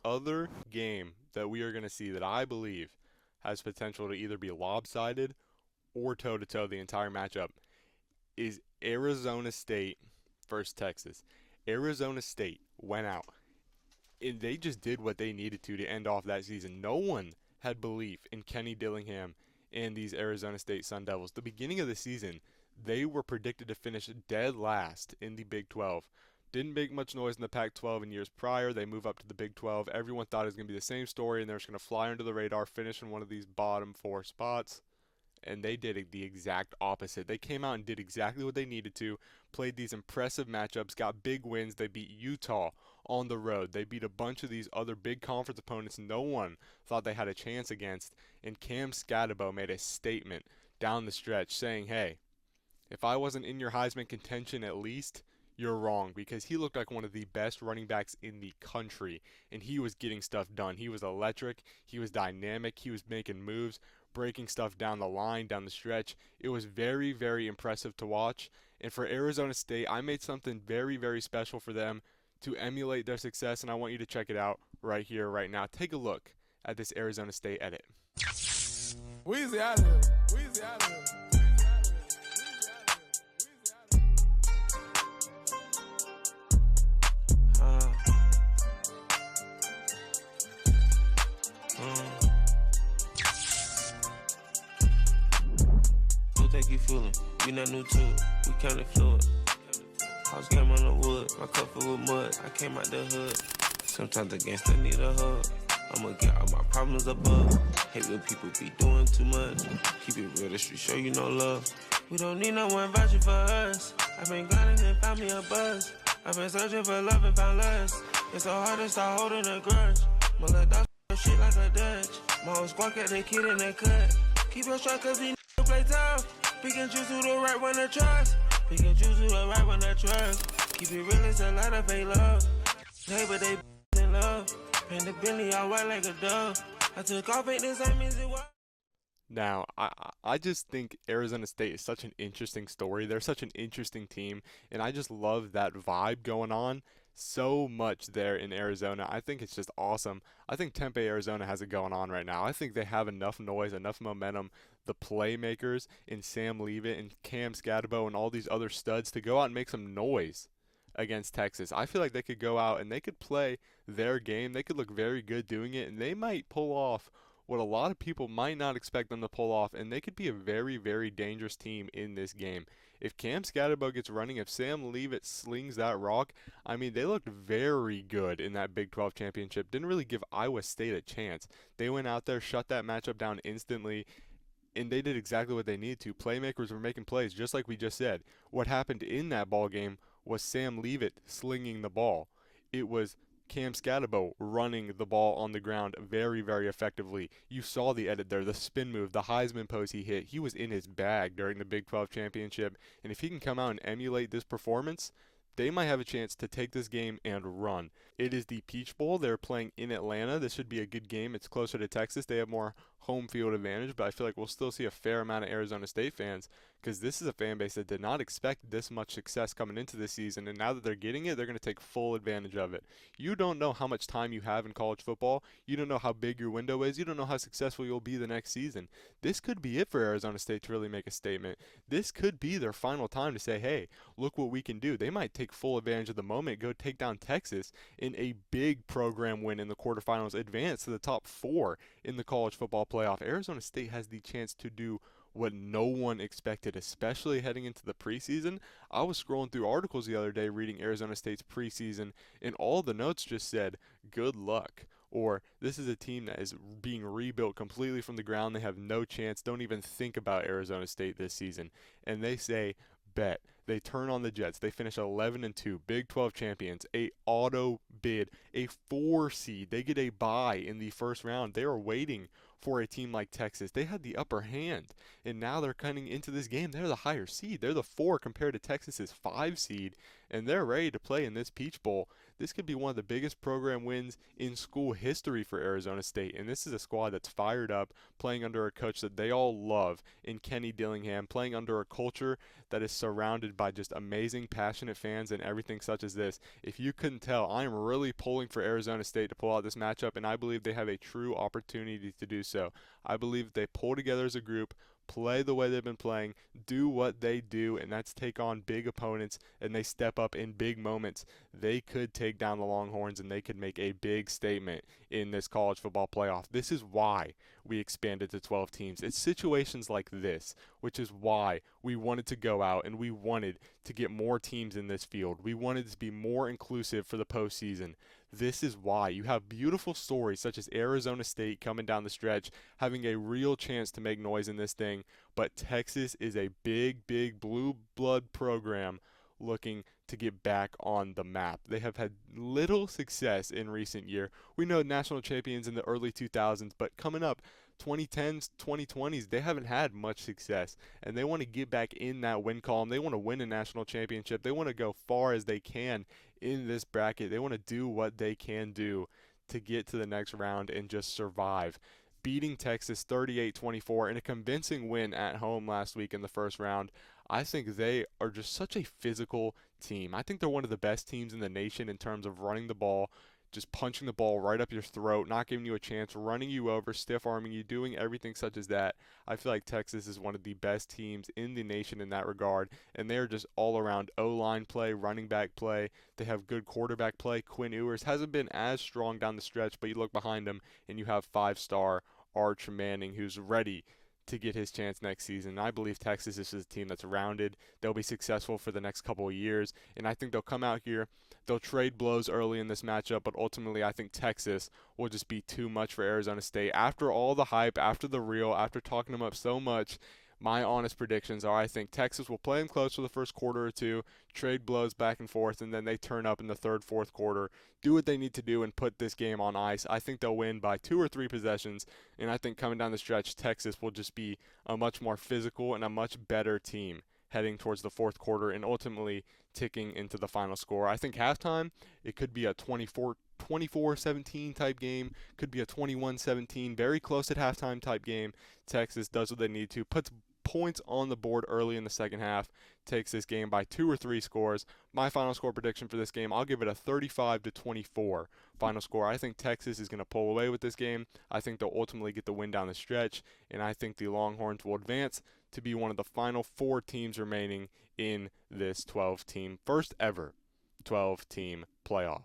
other game that we are going to see that I believe has potential to either be lopsided or toe-to-toe the entire matchup is Arizona State versus Texas. Arizona State went out and they just did what they needed to end off that season. No one had belief in Kenny Dillingham and these Arizona State Sundevils. The beginning of the season, they were predicted to finish dead last in the Big 12. Didn't make much noise in the Pac-12 in years prior. They move up to the Big 12. Everyone thought it was going to be the same story, and they're just going to fly under the radar, finish in one of these bottom 4 spots. And they did the exact opposite. They came out and did exactly what they needed to, played these impressive matchups, got big wins. They beat Utah on the road. They beat a bunch of these other big conference opponents no one thought they had a chance against. And Cam Skattebo made a statement down the stretch saying, hey, if I wasn't in your Heisman contention at least, you're wrong, because he looked like one of the best running backs in the country, and he was getting stuff done. He was electric, he was dynamic, he was making moves, breaking stuff down the line, down the stretch. It was very, very impressive to watch. And for Arizona State, I made something very, very special for them to emulate their success, and I want you to check it out right here, right now. Take a look at this Arizona State edit. Weezy out of here. Weezy out of here. Take you fooling, we not new to it, we kinda fluid. House came on the wood, my cup filled with mud, I came out the hood. Sometimes the gangsta need a hug, I'ma get all my problems above. Hate when people be doing too much, keep it real, the street show you no love. We don't need no one vouching for us, I've been grinding and found me a buzz. I've been searching for love and found lust, it's so hard to start holding a grudge. My little dog shit like a Dutch, my whole squad got their kid in the cut. Keep your strike cause we play tough. Pick and choose who the right one to trust. Pick and choose who the right one to trust. Keep it real, it's a lot of fake love. Hey, but they in love. Paint the Bentley all white like a dove. I took off, ain't the same as it was. Now, I just think Arizona State is such an interesting story. They're such an interesting team, and I just love that vibe going on so much there in Arizona. I think it's just awesome. I think Tempe, Arizona has it going on right now. I think they have enough noise, enough momentum, the playmakers in Sam Leavitt and Cam Skattebo and all these other studs to go out and make some noise against Texas. I feel like they could go out and they could play their game. They could look very good doing it, and they might pull off what a lot of people might not expect them to pull off, and they could be a very, very dangerous team in this game. If Cam Skattebo gets running, if Sam Leavitt slings that rock, I mean, they looked very good in that Big 12 championship. Didn't really give Iowa State a chance. They went out there, shut that matchup down instantly, and they did exactly what they needed to. Playmakers were making plays, just like we just said. What happened in that ball game was Sam Leavitt slinging the ball. It was Cam Skattebo running the ball on the ground very, very effectively. You saw the edit there, the spin move, the Heisman pose he hit. He was in his bag during the Big 12 championship, and if he can come out and emulate this performance, they might have a chance to take this game and run. It is the Peach Bowl. They're playing in Atlanta. This should be a good game. It's closer to Texas. They have more home field advantage, but I feel like we'll still see a fair amount of Arizona State fans because this is a fan base that did not expect this much success coming into this season, and now that they're getting it, they're going to take full advantage of it. You don't know how much time you have in college football. You don't know how big your window is. You don't know how successful you'll be the next season. This could be it for Arizona State to really make a statement. This could be their final time to say, hey, look what we can do. They might take full advantage of the moment, go take down Texas in a big program win in the quarterfinals, advance to the top 4 in the college football playoff. Arizona State has the chance to do what no one expected, especially heading into the preseason. I was scrolling through articles the other day reading Arizona State's preseason, and all the notes just said, good luck, or this is a team that is being rebuilt completely from the ground. They have no chance. Don't even think about Arizona State this season. And they say, bet. They turn on the Jets. They finish 11-2, Big 12 champions, a auto bid, a 4 seed. They get a bye in the first round. They are waiting for a team like Texas. They had the upper hand, and now they're coming into this game. They're the higher seed. They're the 4 compared to Texas's 5 seed, and they're ready to play in this Peach Bowl. This could be one of the biggest program wins in school history for Arizona State, and this is a squad that's fired up, playing under a coach that they all love in Kenny Dillingham, playing under a culture that is surrounded by just amazing, passionate fans and everything such as this. If you couldn't tell, I am really pulling for Arizona State to pull out this matchup, and I believe they have a true opportunity to do so. I believe if they pull together as a group, play the way they've been playing, do what they do, and that's take on big opponents, and they step up in big moments, they could take down the Longhorns, and they could make a big statement in this college football playoff. This is why we expanded to 12 teams. It's situations like this, which is why we wanted to go out and we wanted to get more teams in this field. We wanted to be more inclusive for the postseason. This is why you have beautiful stories such as Arizona State coming down the stretch, having a real chance to make noise in this thing. But Texas is a big, big blue blood program looking to get back on the map. They have had little success in recent year. We know national champions in the early 2000s, but coming up 2010s, 2020s, they haven't had much success, and they want to get back in that win column. They want to win a national championship. They want to go far as they can in this bracket. They want to do what they can do to get to the next round and just survive. Beating Texas 38-24 in a convincing win at home last week in the first round. I think they are just such a physical team. I think they're one of the best teams in the nation in terms of running the ball, just punching the ball right up your throat, not giving you a chance, running you over, stiff-arming you, doing everything such as that. I feel like Texas is one of the best teams in the nation in that regard, and they're just all-around O-line play, running back play. They have good quarterback play. Quinn Ewers hasn't been as strong down the stretch, but you look behind him, and you have five-star Arch Manning, who's ready to get his chance next season. I believe Texas is a team that's rounded. They'll be successful for the next couple of years, and I think they'll come out here. They'll trade blows early in this matchup, but ultimately I think Texas will just be too much for Arizona State. After all the hype, after the reel, after talking them up so much, my honest predictions are I think Texas will play them close for the first quarter or two, trade blows back and forth, and then they turn up in the third, fourth quarter, do what they need to do, and put this game on ice. I think they'll win by 2 or 3 possessions, and I think coming down the stretch, Texas will just be a much more physical and a much better team heading towards the fourth quarter and ultimately ticking into the final score. I think halftime, it could be a 24-17 type game, could be a 21-17, very close at halftime type game. Texas does what they need to, puts points on the board early in the second half, takes this game by 2 or 3 scores. My final score prediction for this game, I'll give it a 35-24 final score. I think Texas is going to pull away with this game. I think they'll ultimately get the win down the stretch, and I think the Longhorns will advance to be one of the final 4 teams remaining in this 12-team, first ever 12-team playoff.